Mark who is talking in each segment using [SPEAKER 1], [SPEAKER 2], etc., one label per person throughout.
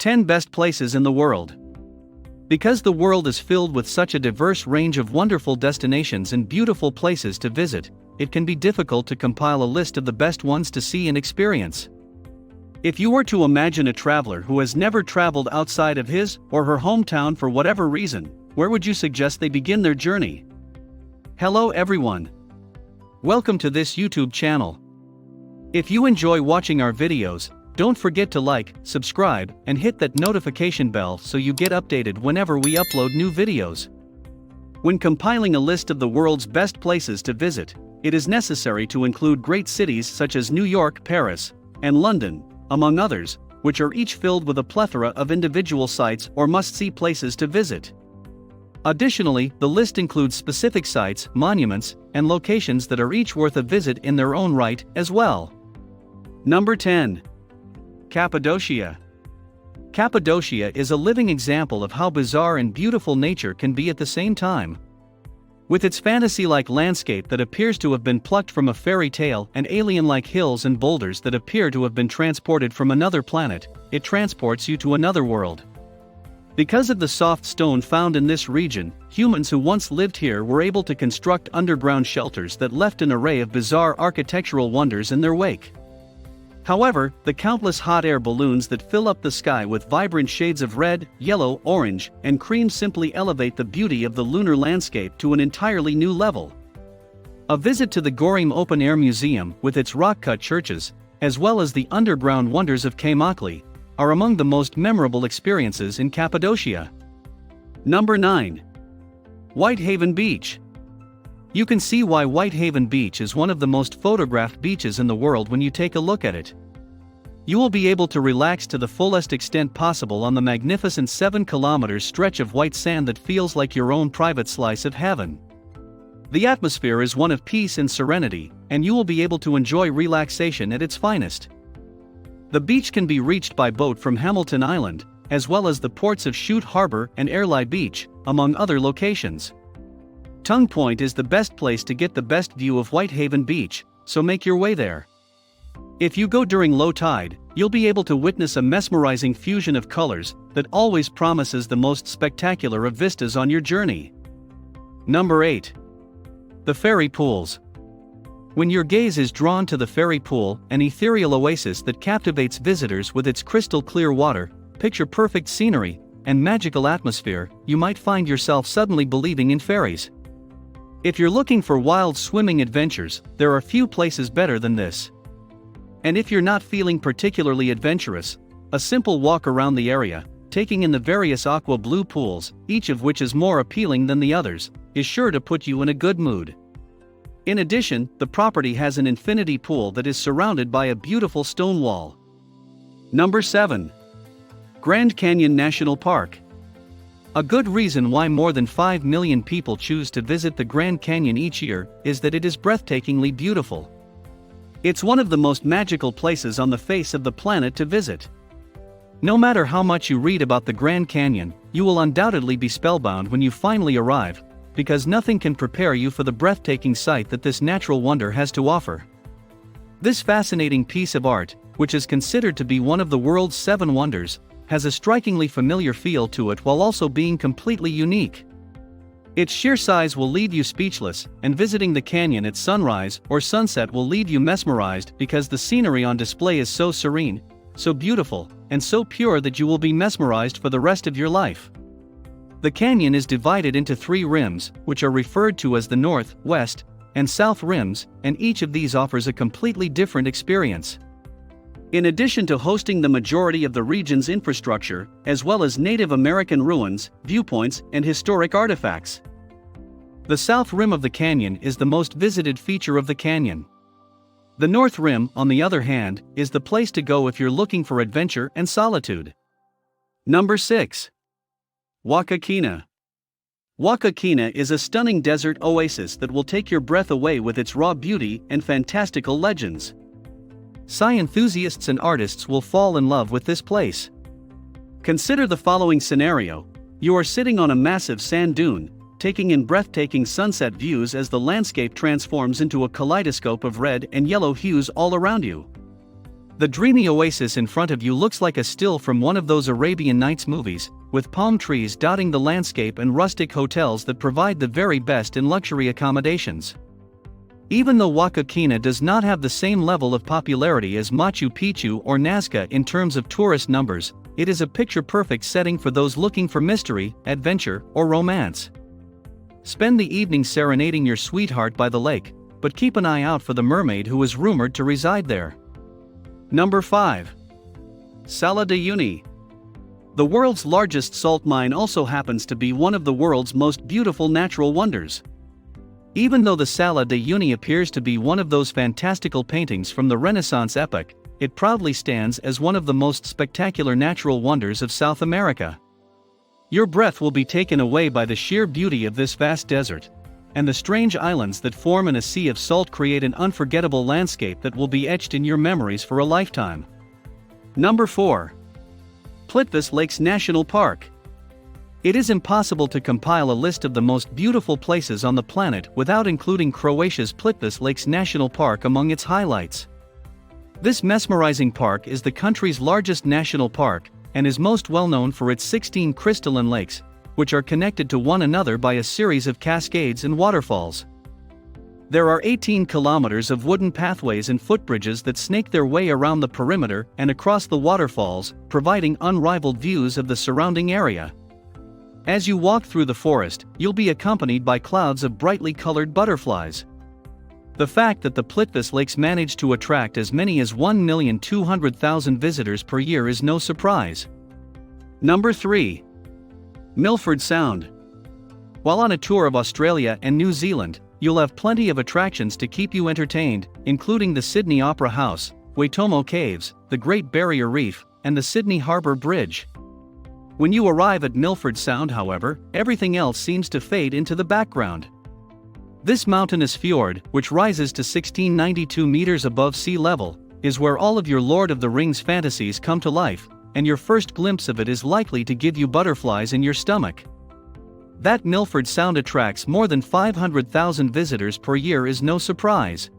[SPEAKER 1] 10 Best Places in the World. Because the world is filled with such a diverse range of wonderful destinations and beautiful places to visit, it can be difficult to compile a list of the best ones to see and experience. If you were to imagine a traveler who has never traveled outside of his or her hometown for whatever reason, where would you suggest they begin their journey? Hello everyone. Welcome to this YouTube channel. If you enjoy watching our videos, don't forget to like, subscribe, and hit that notification bell so you get updated whenever we upload new videos. When compiling a list of the world's best places to visit, it is necessary to include great cities such as New York, Paris, and London, among others, which are each filled with a plethora of individual sites or must-see places to visit. Additionally, the list includes specific sites, monuments, and locations that are each worth a visit in their own right, as well. Number 10. Cappadocia. Cappadocia is a living example of how bizarre and beautiful nature can be at the same time. With its fantasy-like landscape that appears to have been plucked from a fairy tale and alien-like hills and boulders that appear to have been transported from another planet, it transports you to another world. Because of the soft stone found in this region, humans who once lived here were able to construct underground shelters that left an array of bizarre architectural wonders in their wake. However, the countless hot air balloons that fill up the sky with vibrant shades of red, yellow, orange, and cream simply elevate the beauty of the lunar landscape to an entirely new level. A visit to the Gorim Open Air Museum with its rock-cut churches, as well as the underground wonders of Kaymakli, are among the most memorable experiences in Cappadocia. Number 9. Whitehaven Beach. You can see why Whitehaven Beach is one of the most photographed beaches in the world when you take a look at it. You will be able to relax to the fullest extent possible on the magnificent 7-kilometer stretch of white sand that feels like your own private slice of heaven. The atmosphere is one of peace and serenity, and you will be able to enjoy relaxation at its finest. The beach can be reached by boat from Hamilton Island, as well as the ports of Chute Harbor and Airlie Beach, among other locations. Tongue Point is the best place to get the best view of Whitehaven Beach, so make your way there. If you go during low tide, you'll be able to witness a mesmerizing fusion of colors that always promises the most spectacular of vistas on your journey. Number 8. The Fairy Pools. When your gaze is drawn to the Fairy Pool, an ethereal oasis that captivates visitors with its crystal-clear water, picture-perfect scenery, and magical atmosphere, you might find yourself suddenly believing in fairies. If you're looking for wild swimming adventures, there are few places better than this. And if you're not feeling particularly adventurous, a simple walk around the area, taking in the various aqua blue pools, each of which is more appealing than the others, is sure to put you in a good mood. In addition, the property has an infinity pool that is surrounded by a beautiful stone wall. Number 7. Grand Canyon National Park. A good reason why more than 5 million people choose to visit the Grand Canyon each year is that it is breathtakingly beautiful. It's one of the most magical places on the face of the planet to visit. No matter how much you read about the Grand Canyon, you will undoubtedly be spellbound when you finally arrive, because nothing can prepare you for the breathtaking sight that this natural wonder has to offer. This fascinating piece of art, which is considered to be one of the world's 7 wonders, has a strikingly familiar feel to it while also being completely unique. Its sheer size will leave you speechless, and visiting the canyon at sunrise or sunset will leave you mesmerized because the scenery on display is so serene, so beautiful, and so pure that you will be mesmerized for the rest of your life. The canyon is divided into 3 rims, which are referred to as the north, west, and south rims, and each of these offers a completely different experience. In addition to hosting the majority of the region's infrastructure, as well as Native American ruins, viewpoints, and historic artifacts. The south rim of the canyon is the most visited feature of the canyon. The north rim, on the other hand, is the place to go if you're looking for adventure and solitude. Number 6. Wakakina. Wakakina is a stunning desert oasis that will take your breath away with its raw beauty and fantastical legends. Sci enthusiasts and artists will fall in love with this place. Consider the following scenario. You are sitting on a massive sand dune, taking in breathtaking sunset views as the landscape transforms into a kaleidoscope of red and yellow hues all around you. The dreamy oasis in front of you looks like a still from one of those Arabian Nights movies, with palm trees dotting the landscape and rustic hotels that provide the very best in luxury accommodations. Even though Huaca Quina does not have the same level of popularity as Machu Picchu or Nazca in terms of tourist numbers, it is a picture-perfect setting for those looking for mystery, adventure, or romance. Spend the evening serenading your sweetheart by the lake, but keep an eye out for the mermaid who is rumored to reside there. Number 5. Sala de Uyuni. The world's largest salt mine also happens to be one of the world's most beautiful natural wonders. Even though the Sala de Uyuni appears to be one of those fantastical paintings from the Renaissance epoch, it proudly stands as one of the most spectacular natural wonders of South America. Your breath will be taken away by the sheer beauty of this vast desert, and the strange islands that form in a sea of salt create an unforgettable landscape that will be etched in your memories for a lifetime. Number 4. Plitvice Lakes National Park. It is impossible to compile a list of the most beautiful places on the planet without including Croatia's Plitvice Lakes National Park among its highlights. This mesmerizing park is the country's largest national park, and is most well known for its 16 crystalline lakes, which are connected to one another by a series of cascades and waterfalls. There are 18 kilometers of wooden pathways and footbridges that snake their way around the perimeter and across the waterfalls, providing unrivaled views of the surrounding area. As you walk through the forest, you'll be accompanied by clouds of brightly colored butterflies. The fact that the Plitvice Lakes manage to attract as many as 1,200,000 visitors per year is no surprise. Number 3. Milford Sound. While on a tour of Australia and New Zealand, you'll have plenty of attractions to keep you entertained, including the Sydney Opera House, Waitomo Caves, the Great Barrier Reef, and the Sydney Harbour Bridge. When you arrive at Milford Sound, however, everything else seems to fade into the background. This mountainous fjord, which rises to 1,692 meters above sea level, is where all of your Lord of the Rings fantasies come to life, and your first glimpse of it is likely to give you butterflies in your stomach. That Milford Sound attracts more than 500,000 visitors per year is no surprise.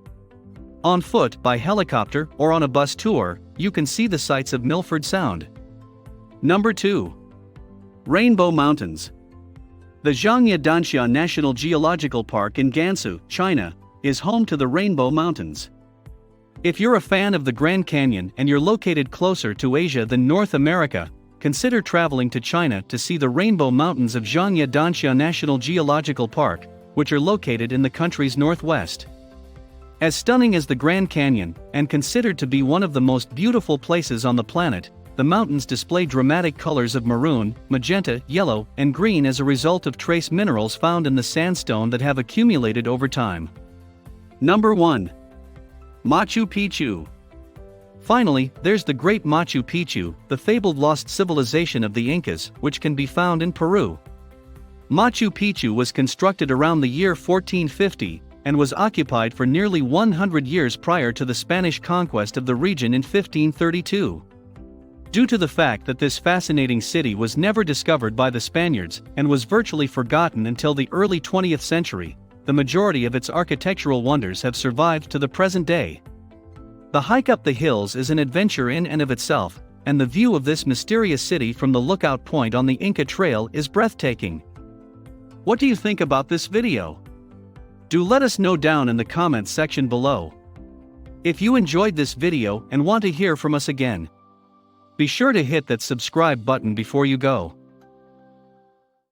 [SPEAKER 1] On foot, by helicopter, or on a bus tour, you can see the sights of Milford Sound. Number 2. Rainbow Mountains. The Zhangye Dansha National Geological Park in Gansu, China, is home to the Rainbow Mountains. If you're a fan of the Grand Canyon and you're located closer to Asia than North America, consider traveling to China to see the Rainbow Mountains of Zhangye Dansha National Geological Park, which are located in the country's northwest. As stunning as the Grand Canyon, and considered to be one of the most beautiful places on the planet, the mountains display dramatic colors of maroon, magenta, yellow, and green as a result of trace minerals found in the sandstone that have accumulated over time. Number 1. Machu Picchu. Finally, there's the great Machu Picchu, the fabled lost civilization of the Incas, which can be found in Peru. Machu Picchu was constructed around the year 1450, and was occupied for nearly 100 years prior to the Spanish conquest of the region in 1532. Due to the fact that this fascinating city was never discovered by the Spaniards, and was virtually forgotten until the early 20th century, the majority of its architectural wonders have survived to the present day. The hike up the hills is an adventure in and of itself, and the view of this mysterious city from the lookout point on the Inca Trail is breathtaking. What do you think about this video? Do let us know down in the comments section below. If you enjoyed this video and want to hear from us again, be sure to hit that subscribe button before you go.